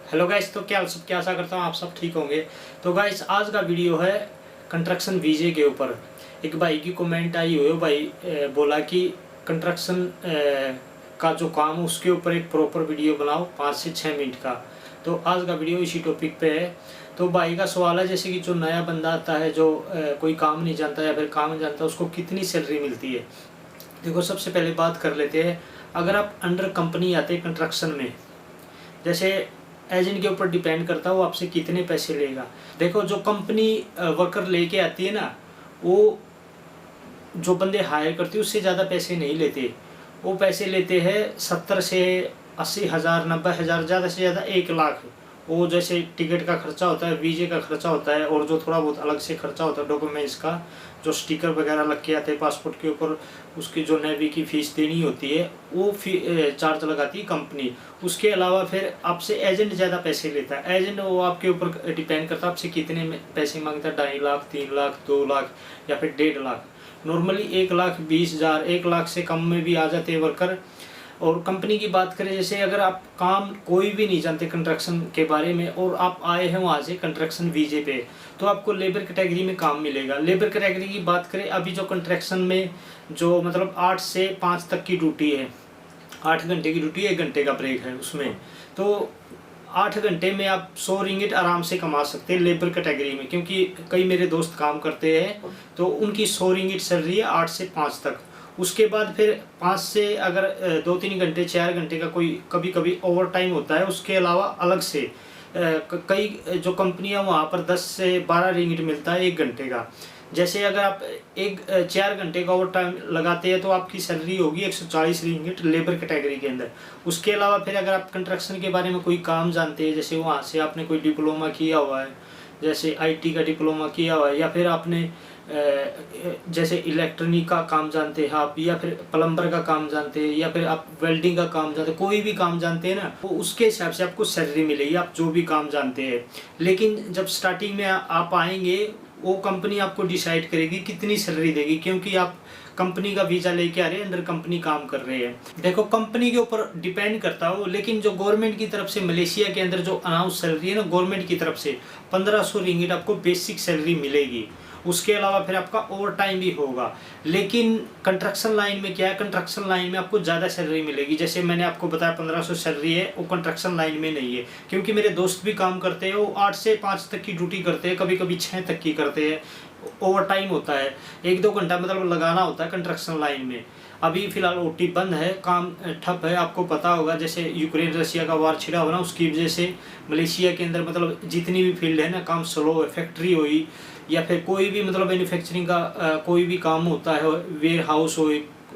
Hello guys, तो क्या सब क्या आशा करता हूँ आप सब ठीक होंगे। तो गाइस आज का वीडियो है कंस्ट्रक्शन वीजे के ऊपर। एक भाई की कमेंट आई हुई है, भाई बोला कि कंस्ट्रक्शन का जो काम है उसके ऊपर एक प्रॉपर वीडियो बनाओ 5 से 6 मिनट का। तो आज का वीडियो इसी टॉपिक पे है। तो भाई का सवाल है जैसे कि जो नया बंदा आता है, जो कोई काम नहीं जानता या फिर काम जानता है, उसको कितनी सैलरी मिलती है। देखो, सबसे पहले बात कर लेते हैं। अगर आप अंडर कंपनी आते हैं कंस्ट्रक्शन में, जैसे एजेंट के ऊपर डिपेंड करता है वो आपसे कितने पैसे लेगा। देखो, जो कंपनी वर्कर लेके आती है ना, वो जो बंदे हायर करती है उससे ज़्यादा पैसे नहीं लेते। वो पैसे लेते हैं 70 से 80,000, 90,000, ज़्यादा से ज़्यादा 1 लाख। वो जैसे टिकट का खर्चा होता है, वीजे का खर्चा होता है, और जो थोड़ा बहुत अलग से खर्चा होता है डॉक्यूमेंट्स का, जो स्टिकर वगैरह लग के आते हैं पासपोर्ट के ऊपर, उसकी जो नेवी की फ़ीस देनी होती है वो चार्ज लगाती है कंपनी। उसके अलावा फिर आपसे एजेंट ज़्यादा पैसे लेता है। एजेंट वो आपके ऊपर डिपेंड करता है आपसे कितने पैसे मांगता है, 2.5 लाख, 3 लाख, 2 लाख या फिर 1.5 लाख। नॉर्मली 1,20,000, 1 लाख से कम में भी आ जाते हैं वर्कर। और कंपनी की बात करें, जैसे अगर आप काम कोई भी नहीं जानते कंस्ट्रक्शन के बारे में और आप आए हैं वहाँ से कंस्ट्रक्शन वीजे पे, तो आपको लेबर कैटेगरी में काम मिलेगा। लेबर कैटेगरी की बात करें, अभी जो कंस्ट्रक्शन में जो मतलब 8 से 5 तक की ड्यूटी है, 8 घंटे की ड्यूटी, 1 घंटे का ब्रेक है उसमें, तो 8 घंटे में आप 100 रिंगिट आराम से कमा सकते हैं लेबर कैटेगरी में। क्योंकि कई मेरे दोस्त काम करते हैं तो उनकी 100 रिंगिट सैलरी है 8 से 5 तक। उसके बाद फिर 5 से अगर 2-3 घंटे, 4 घंटे का कोई कभी कभी ओवर टाइम होता है, उसके अलावा अलग से कई जो कंपनियां वहाँ पर 10 से 12 रिंगिट मिलता है 1 घंटे का। जैसे अगर आप 4 घंटे का ओवर टाइम लगाते हैं तो आपकी सैलरी होगी 140 रिंगिट लेबर कैटेगरी के अंदर। उसके अलावा फिर अगर आप कंस्ट्रक्शन के बारे में कोई काम जानते हैं, जैसे वहाँ से आपने कोई डिप्लोमा किया हुआ है, जैसे आईटी का डिप्लोमा किया हुआ है, या फिर आपने जैसे इलेक्ट्रॉनिक का काम जानते हैं आप, या फिर प्लम्बर का काम जानते हैं, या फिर आप वेल्डिंग का काम जानते हैं, कोई भी काम जानते हैं ना, तो उसके हिसाब से आपको सैलरी मिलेगी, आप जो भी काम जानते हैं। लेकिन जब स्टार्टिंग में आप आएंगे, वो कंपनी आपको डिसाइड करेगी कितनी सैलरी देगी, क्योंकि आप कंपनी का वीज़ा लेके आ रहे हैं, अंडर कंपनी काम कर रहे हैं। देखो, कंपनी के ऊपर डिपेंड करता हो, लेकिन जो गवर्नमेंट की तरफ से मलेशिया के अंदर जो अनाउंस सैलरी है ना गवर्नमेंट की तरफ से, 1500 रिंगिट आपको बेसिक सैलरी मिलेगी। उसके अलावा फिर आपका ओवर टाइम भी होगा। लेकिन कंस्ट्रक्शन लाइन में क्या है, कंस्ट्रक्शन लाइन में आपको ज़्यादा सैलरी मिलेगी। जैसे मैंने आपको बताया 1500 सैलरी है, वो कंस्ट्रक्शन लाइन में नहीं है। क्योंकि मेरे दोस्त भी काम करते हैं, वो 8 से 5 तक की ड्यूटी करते हैं, कभी कभी 6 तक की करते हैं। ओवर टाइम होता है, 1-2 घंटा मतलब लगाना होता है कंस्ट्रक्शन लाइन में। अभी फिलहाल ओटी बंद है, काम ठप है। आपको पता होगा जैसे यूक्रेन रशिया का वार छिड़ा हुआ ना, उसकी वजह से मलेशिया के अंदर मतलब जितनी भी फील्ड है ना, काम स्लो है। फैक्ट्री हुई या फिर कोई भी मतलब मैन्युफैक्चरिंग का कोई भी काम होता है, वेयर हाउस हो,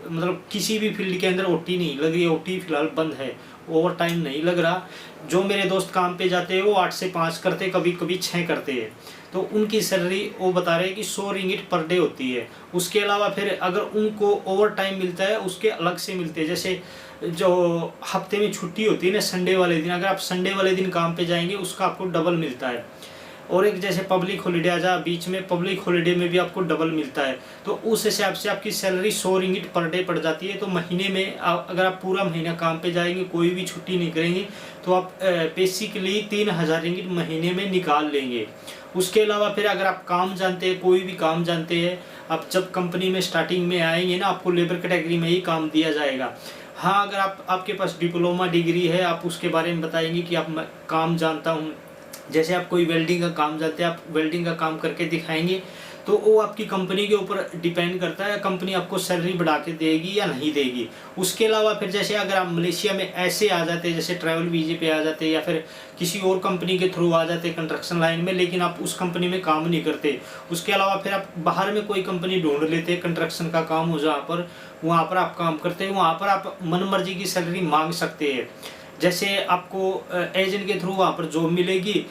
मतलब किसी भी फील्ड के अंदर ओटी नहीं लग रही है। ओटी फिलहाल बंद है, ओवर टाइम नहीं लग रहा। जो मेरे दोस्त काम पे जाते हैं वो 8 से 5 करते, कभी कभी 6 करते हैं। तो उनकी सैलरी वो बता रहे हैं कि 100 रिंगिट पर डे होती है। उसके अलावा फिर अगर उनको ओवर टाइम मिलता है, उसके अलग से मिलते हैं। जैसे जो हफ्ते में छुट्टी होती है ना, संडे वाले दिन, अगर आप संडे वाले दिन काम पे जाएंगे उसका आपको डबल मिलता है। और एक जैसे पब्लिक हॉलीडे आ जा बीच में, पब्लिक हॉलीडे में भी आपको डबल मिलता है। तो उस हिसाब से आपकी सैलरी 100 रिंगिट पर डे पड़ जाती है। तो महीने में अगर आप पूरा महीना काम पे जाएंगे, कोई भी छुट्टी नहीं करेंगे, तो आप बेसिकली 3000 रिंगिट महीने में निकाल लेंगे। उसके अलावा फिर अगर आप काम जानते हैं, कोई भी काम जानते हैं, आप जब कंपनी में स्टार्टिंग में आएंगे ना, आपको लेबर कैटेगरी में ही काम दिया जाएगा। हाँ, अगर आपके पास डिप्लोमा डिग्री है, आप उसके बारे में बताएंगे कि आप काम जानता हूँ। जैसे आप कोई वेल्डिंग का काम जानते हैं, आप वेल्डिंग का काम करके दिखाएंगे, तो वो आपकी कंपनी के ऊपर डिपेंड करता है, कंपनी आपको सैलरी बढ़ा के देगी या नहीं देगी। उसके अलावा फिर जैसे अगर आप मलेशिया में ऐसे आ जाते हैं, जैसे ट्रैवल वीजे पे आ जाते हैं, या फिर किसी और कंपनी के थ्रू आ जाते हैं कंस्ट्रक्शन लाइन में, लेकिन आप उस कंपनी में काम नहीं करते, उसके अलावा फिर आप बाहर में कोई कंपनी ढूंढ लेते हैं कंस्ट्रक्शन का काम हो, जहाँ पर वहाँ पर आप काम करते हैं, वहाँ पर आप मनमर्जी की सैलरी मांग सकते हैं। जैसे आपको एजेंट के थ्रू वहाँ पर जॉब मिलेगी,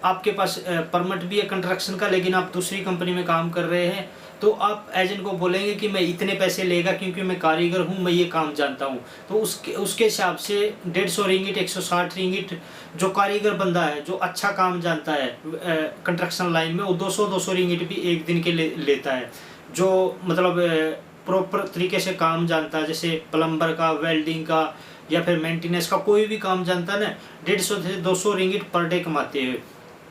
आपके पास परमिट भी है कंस्ट्रक्शन का, लेकिन आप दूसरी कंपनी में काम कर रहे हैं, तो आप एजेंट को बोलेंगे कि मैं इतने पैसे लेगा क्योंकि मैं कारीगर हूँ, मैं ये काम जानता हूँ। तो उसके हिसाब से 150 रिंगिट, 160 रिंगिट, जो कारीगर बंदा है जो अच्छा काम जानता है कंस्ट्रक्शन लाइन में, वो 200 रिंगिट भी एक दिन के लेता है। जो मतलब प्रॉपर तरीके से काम जानता है, जैसे प्लम्बर का, वेल्डिंग का, या फिर मेंटेनेंस का कोई भी काम जानता है ना, 150 से 200 रिंगिट पर डे कमाते हैं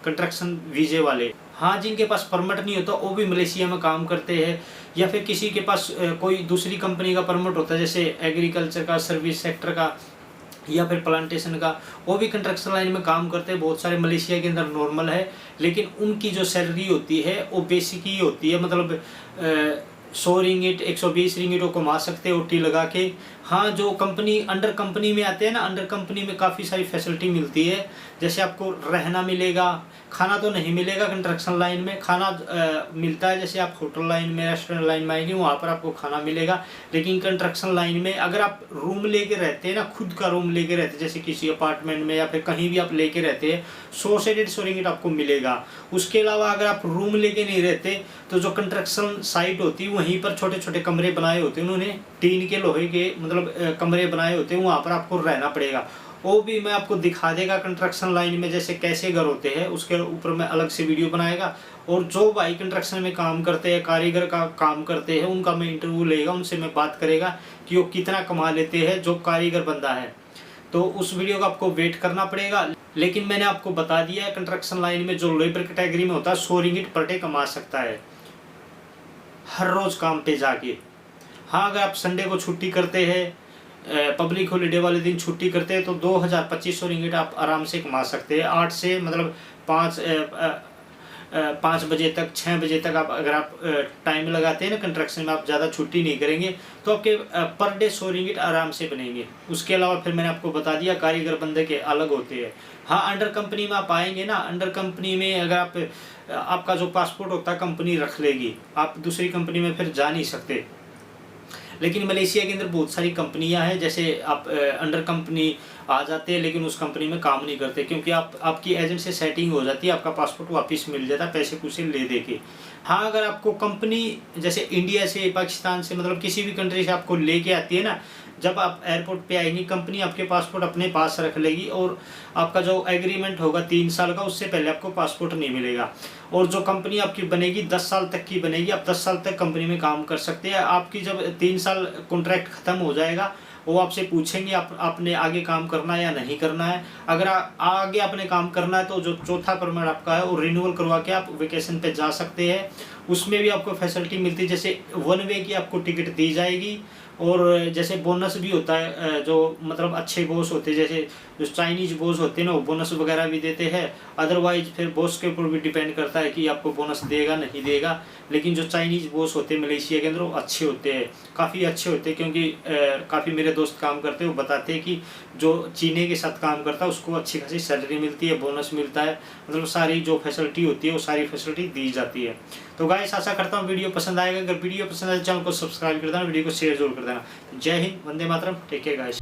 कंस्ट्रक्शन वीजे वाले। हाँ, जिनके पास परमिट नहीं होता वो भी मलेशिया में काम करते हैं, या फिर किसी के पास कोई दूसरी कंपनी का परमिट होता है, जैसे एग्रीकल्चर का, सर्विस सेक्टर का, या फिर प्लांटेशन का, वो भी कंस्ट्रक्शन लाइन में काम करते हैं। बहुत सारे मलेशिया के अंदर नॉर्मल है, लेकिन उनकी जो सैलरी होती है वो बेसिक ही होती है, मतलब 100 रिंगिट 120 रिंगिट वो कमा सकते हैं ओटी लगा के। हाँ, जो कंपनी अंडर कंपनी में आते हैं ना, अंडर कंपनी में काफ़ी सारी फैसिलिटी मिलती है, जैसे आपको रहना मिलेगा, खाना तो नहीं मिलेगा। कंस्ट्रक्शन लाइन में खाना मिलता है, जैसे आप होटल लाइन में, रेस्टोरेंट लाइन में आएंगे वहाँ पर आपको खाना मिलेगा। लेकिन कंस्ट्रक्शन लाइन में अगर आप रूम लेके रहते हैं ना, खुद का रूम लेके रहते हैं, जैसे किसी अपार्टमेंट में या फिर कहीं भी आप लेके रहते हैं, 100 से 150 रिंगिट आपको मिलेगा। उसके अलावा अगर आप रूम लेके नहीं रहते तो जो कंस्ट्रक्शन साइट होती है वहीं पर छोटे छोटे कमरे बनाए होते हैं उन्होंने, टीन के लोहे के मतलब कमरे बनाए होते हैं, वहाँ पर आपको रहना पड़ेगा। वो भी मैं आपको दिखा देगा कंस्ट्रक्शन लाइन में जैसे कैसे घर होते हैं, उसके ऊपर मैं अलग से वीडियो बनाएगा। और जो भाई कंस्ट्रक्शन में काम करते हैं, कारीगर का काम करते हैं, उनका मैं इंटरव्यू लेगा, उनसे मैं बात करेगा कि वो कितना कमा लेते हैं जो कारीगर बंदा है। तो उस वीडियो का आपको वेट करना पड़ेगा। लेकिन मैंने आपको बता दिया है कंस्ट्रक्शन लाइन में जो लेबर कैटेगरी में होता है 100 रिंगिट पर डे कमा सकता है हर रोज काम पे जाके। हाँ, अगर आप संडे को छुट्टी करते हैं, पब्लिक हॉलीडे वाले दिन छुट्टी करते हैं, तो 2500 रिंगिट आप आराम से कमा सकते हैं। 8 से मतलब 5 बजे तक, 6 बजे तक आप अगर आप टाइम लगाते हैं ना कंस्ट्रक्शन में, आप ज़्यादा छुट्टी नहीं करेंगे तो आपके पर डे 100 रिंगिट आराम से बनेंगे। उसके अलावा फिर मैंने आपको बता दिया कारीगर बंदे के अलग होते हैं। हाँ, अंडर कंपनी में आप आएंगे ना, अंडर कंपनी में अगर आपका जो पासपोर्ट होता है कंपनी रख लेगी, आप दूसरी कंपनी में फिर जा नहीं सकते। लेकिन मलेशिया के अंदर बहुत सारी कंपनियां हैं, जैसे आप अंडर कंपनी आ जाते हैं लेकिन उस कंपनी में काम नहीं करते, क्योंकि आपकी एजेंट से सेटिंग हो जाती है, आपका पासपोर्ट वापस मिल जाता है पैसे पूसे ले दे के। हाँ, अगर आपको कंपनी जैसे इंडिया से, पाकिस्तान से, मतलब किसी भी कंट्री से आपको लेके आती है ना, जब आप एयरपोर्ट पे आएंगी कंपनी आपके पासपोर्ट अपने पास रख लेगी, और आपका जो एग्रीमेंट होगा 3 साल का, उससे पहले आपको पासपोर्ट नहीं मिलेगा। और जो कंपनी आपकी बनेगी 10 साल तक की बनेगी, आप 10 साल तक कंपनी में काम कर सकते हैं। आपकी जब 3 साल कॉन्ट्रैक्ट खत्म हो जाएगा, वो आपसे पूछेंगे आपने आगे काम करना है या नहीं करना है। अगर आगे आपने काम करना है तो जो चौथा परमिट आपका है वो रिन्यूअल करवा के आप वेकेशन पे जा सकते हैं। उसमें भी आपको फैसिलिटी मिलती है, जैसे 1 वे की आपको टिकट दी जाएगी, और जैसे बोनस भी होता है, जो मतलब अच्छे बॉस होते हैं, जैसे जो चाइनीज बॉस होते हैं ना, वो बोनस वगैरह भी देते हैं। अदरवाइज फिर बॉस के ऊपर भी डिपेंड करता है कि आपको बोनस देगा नहीं देगा। लेकिन जो चाइनीज बॉस होते हैं मलेशिया के अंदर वो अच्छे होते हैं, काफ़ी अच्छे होते हैं, क्योंकि काफ़ी मेरे दोस्त काम करते हैं, वो बताते हैं कि जो चीनी के साथ काम करता है उसको अच्छी खासी सैलरी मिलती है, बोनस मिलता है, मतलब सारी जो फैसिलिटी होती है वो सारी फैसिलिटी दी जाती है। तो गाइस, आशा करता हूँ वीडियो पसंद आएगा। अगर वीडियो पसंद आए चैनल को सब्सक्राइब कर देना, वीडियो को शेयर जरूर कर देना। जय Hind, Vande Mataram, take care guys.